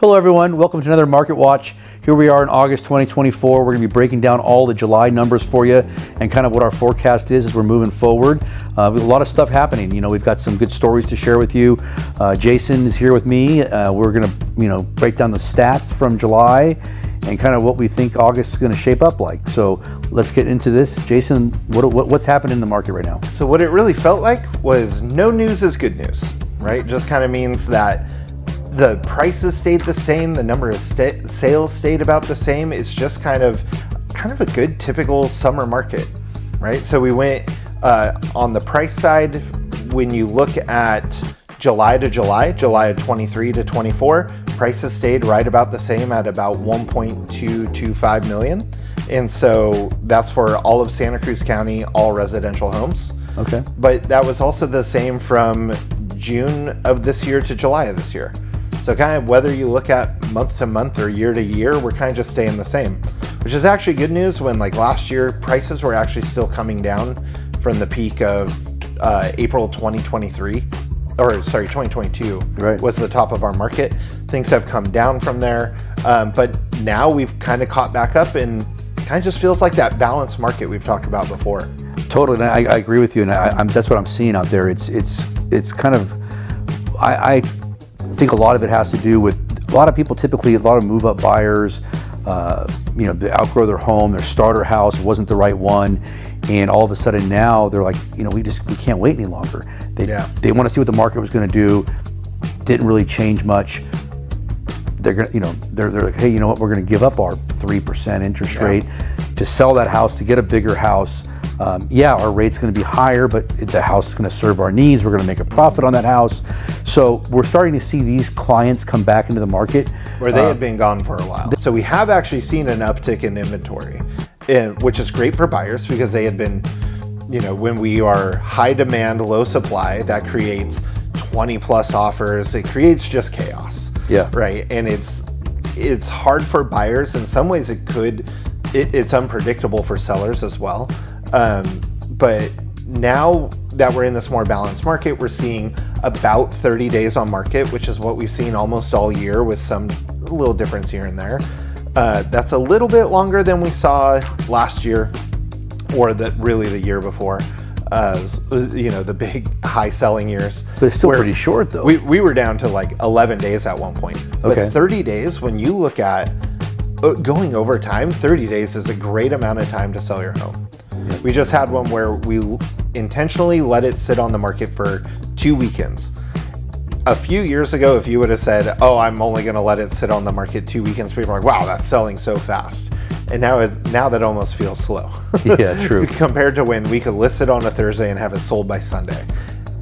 Hello everyone, welcome to another Market Watch. Here we are in August 2024. We're going to be breaking down all the July numbers for you and kind of what our forecast is as we're moving forward. We have a lot of stuff happening. You know, we've got some good stories to share with you. Jason is here with me. We're going to, break down the stats from July and kind of what we think August is going to shape up like. So let's get into this. Jason, what's happening in the market right now? So what it really felt like was no news is good news, right? Just kind of means that the prices stayed the same, the number of sales stayed about the same. It's just kind of a good typical summer market, right? So we went on the price side. When you look at July to July of 23 to 24, prices stayed right about the same at about 1.225 million. And so that's for all of Santa Cruz County, all residential homes. Okay. But that was also the same from June of this year to July of this year. So kind of whether you look at month to month or year to year, we're kind of just staying the same, which is actually good news when like last year prices were actually still coming down from the peak of April 2023, or sorry, 2022 right. was the top of our market. Things have come down from there, but now we've kind of caught back up and kind of just feels like that balanced market we've talked about before. Totally, and I agree with you, and that's what I'm seeing out there. It's kind of, I think a lot of it has to do with a lot of people, typically a lot of move-up buyers, they outgrow their home, their starter house wasn't the right one, and all of a sudden now they're like, we can't wait any longer. They want to see what the market was going to do. Didn't really change much. They're gonna, they're like, hey, you know what? We're going to give up our 3% interest rate to sell that house, to get a bigger house. Our rate's going to be higher, but the house is going to serve our needs. We're going to make a profit on that house. So we're starting to see these clients come back into the market where they had been gone for a while. So we have actually seen an uptick in inventory, which is great for buyers because they had been, when we are high demand, low supply, that creates 20 plus offers. It creates just chaos. Yeah. Right. And it's hard for buyers. In some ways it's unpredictable for sellers as well. But now that we're in this more balanced market, we're seeing about 30 days on market, which is what we've seen almost all year with some little difference here and there. That's a little bit longer than we saw last year or really the year before. The big high selling years. But it's still pretty short though. We were down to like 11 days at one point. Okay. But 30 days, when you look at going over time, 30 days is a great amount of time to sell your home. We just had one where we intentionally let it sit on the market for 2 weekends. A few years ago, if you would have said, oh, I'm only going to let it sit on the market 2 weekends, people are like, wow, that's selling so fast. And now that almost feels slow. Yeah, true. Compared to when we could list it on a Thursday and have it sold by Sunday.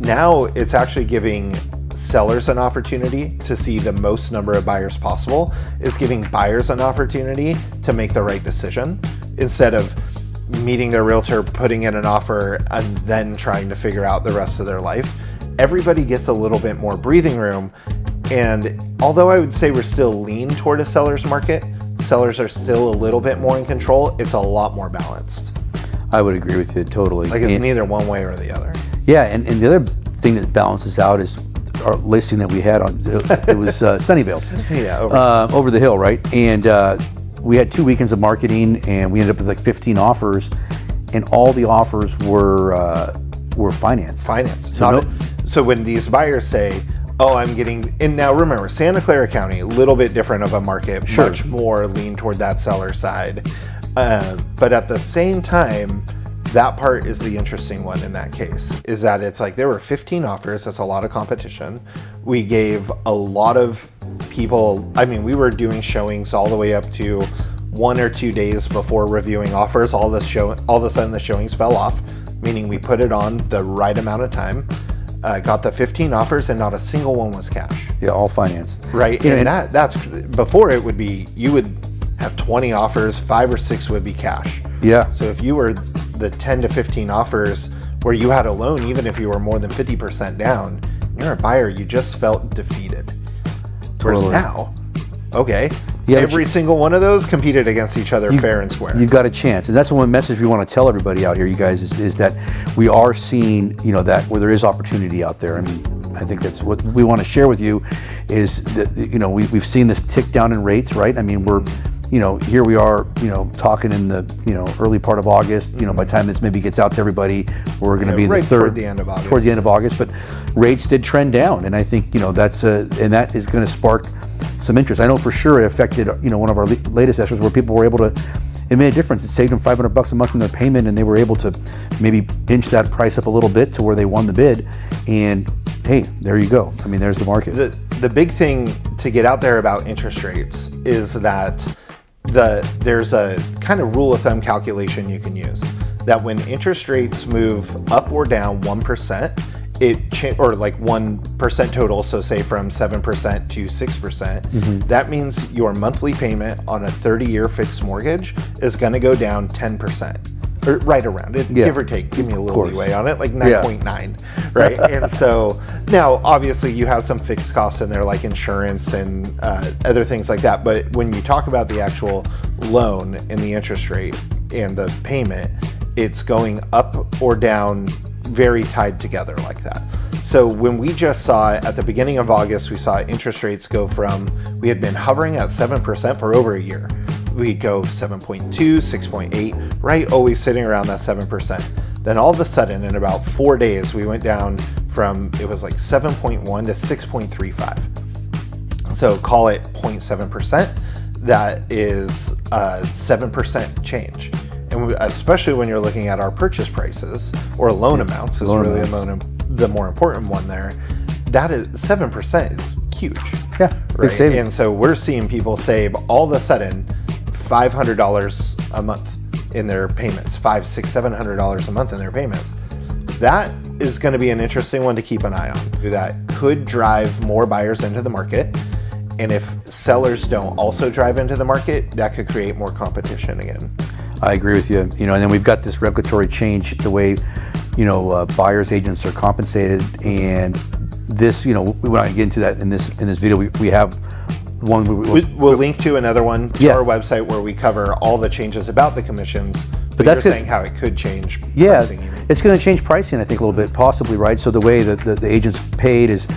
Now it's actually giving sellers an opportunity to see the most number of buyers possible. It's giving buyers an opportunity to make the right decision instead of meeting their realtor, putting in an offer, and then trying to figure out the rest of their life. Everybody gets a little bit more breathing room. And although I would say we're still lean toward a seller's market, sellers are still a little bit more in control. It's a lot more balanced. I would agree with you totally. Like it's neither one way or the other. Yeah, and the other thing that balances out is our listing that we had on, it was Sunnyvale. Yeah, over the hill, right? And we had 2 weekends of marketing, and we ended up with like 15 offers, and all the offers were financed. Financed. So, so when these buyers say, oh, I'm getting, and now remember, Santa Clara County, a little bit different of a market, sure. Much more lean toward that seller side. But at the same time, that part is the interesting one in that case, is that it's like there were 15 offers. That's a lot of competition. We gave a lot of people, we were doing showings all the way up to 1 or 2 days before reviewing offers. All of a sudden the showings fell off, meaning we put it on the right amount of time, got the 15 offers and not a single one was cash. Yeah, all financed. Right, and that's, before it would be, you would have 20 offers, 5 or 6 would be cash. Yeah. So if you were the 10 to 15 offers where you had a loan, even if you were more than 50% down, you're a buyer, you just felt defeated. Whereas now, okay, yeah, every single one of those competed against each other fair and square. You've got a chance. And that's the one message we want to tell everybody out here, you guys, is that we are seeing, that where there is opportunity out there. I think that's what we want to share with you is that, you know, we've seen this tick down in rates, right? I mean, we're, you know, here we are, you know, talking in the, you know, early part of August. You know, by the time this maybe gets out to everybody, we're going to be in the toward the end of August. Toward the end of August, but rates did trend down, and I think, you know, that's and that is going to spark some interest. I know for sure it affected, you know, one of our latest escrows where people were able to. It made a difference. It saved them $500 a month in their payment, and they were able to maybe inch that price up a little bit to where they won the bid. And hey, there you go. I mean, there's the market. The big thing to get out there about interest rates is that there's a kind of rule of thumb calculation you can use that when interest rates move up or down 1%, or like 1% total, so say from 7% to 6%, that means your monthly payment on a 30-year fixed mortgage is going to go down 10%, or right around it, give or take. Give me a little leeway on it, like 9.9, right? And so now, obviously, you have some fixed costs in there, like insurance and other things like that. But when you talk about the actual loan and the interest rate and the payment, it's going up or down, very tied together like that. So when we just saw at the beginning of August, we saw interest rates go from, we had been hovering at 7% for over a year. We'd go 7.2, 6.8, right? Always sitting around that 7%. Then all of a sudden, in about 4 days, we went down from, it was like 7.1 to 6.35. So call it 0.7%. That is a 7% change. And especially when you're looking at our purchase prices or loan amounts is really the more important one there. That is 7% is huge. Yeah, big savings. And so we're seeing people save all of a sudden $500 a month in their payments, $500, $600, $700 a month in their payments. That is going to be an interesting one to keep an eye on. That could drive more buyers into the market. And if sellers don't also drive into the market, that could create more competition again. I agree with you. You know, and then we've got this regulatory change, the way, you know, buyers agents are compensated, and this, you know, we want to get into that in this video. We have one. We'll link to another one to our website where we cover all the changes about the commissions. But that's saying how it could change. Yeah, it's going to change pricing, I think, a little bit, possibly, right? So the way that the agents paid is,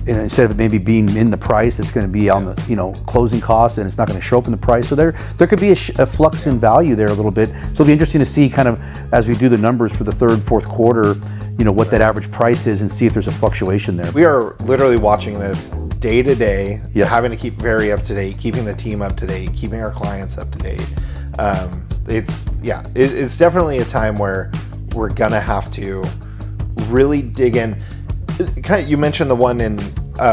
you know, instead of maybe being in the price, it's going to be on the, you know, closing costs, and it's not going to show up in the price. So there could be a flux in value there a little bit. So it'll be interesting to see kind of as we do the numbers for the third and fourth quarter, you know, what that average price is and see if there's a fluctuation there. We are literally watching this day to day, having to keep very up to date, keeping the team up to date, keeping our clients up to date. It's definitely a time where we're going to have to really dig in. You mentioned the one in,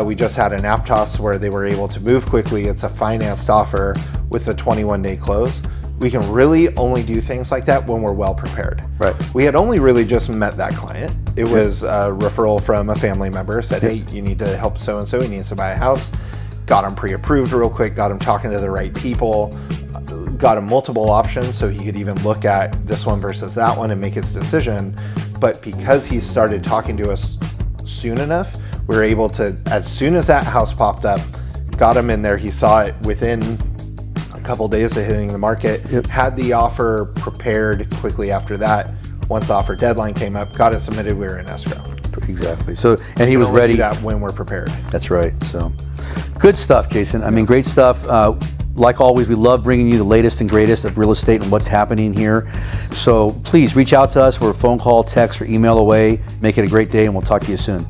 we just had an Aptos where they were able to move quickly. It's a financed offer with a 21-day close. We can really only do things like that when we're well prepared. Right. We had only really just met that client. It was a referral from a family member, said, hey, you need to help so-and-so, he needs to buy a house. Got him pre-approved real quick, got him talking to the right people, got him multiple options so he could even look at this one versus that one and make his decision. But because he started talking to us soon enough, we were able to, as soon as that house popped up, got him in there. He saw it within a couple days of hitting the market, had the offer prepared quickly after that. Once the offer deadline came up, got it submitted, we were in escrow. Exactly. So, and he was ready. Do that when we're prepared. That's right. So good stuff, Jason. I mean, great stuff. Like always, we love bringing you the latest and greatest of real estate and what's happening here. So please reach out to us. We're a phone call, text, or email away. Make it a great day, and we'll talk to you soon.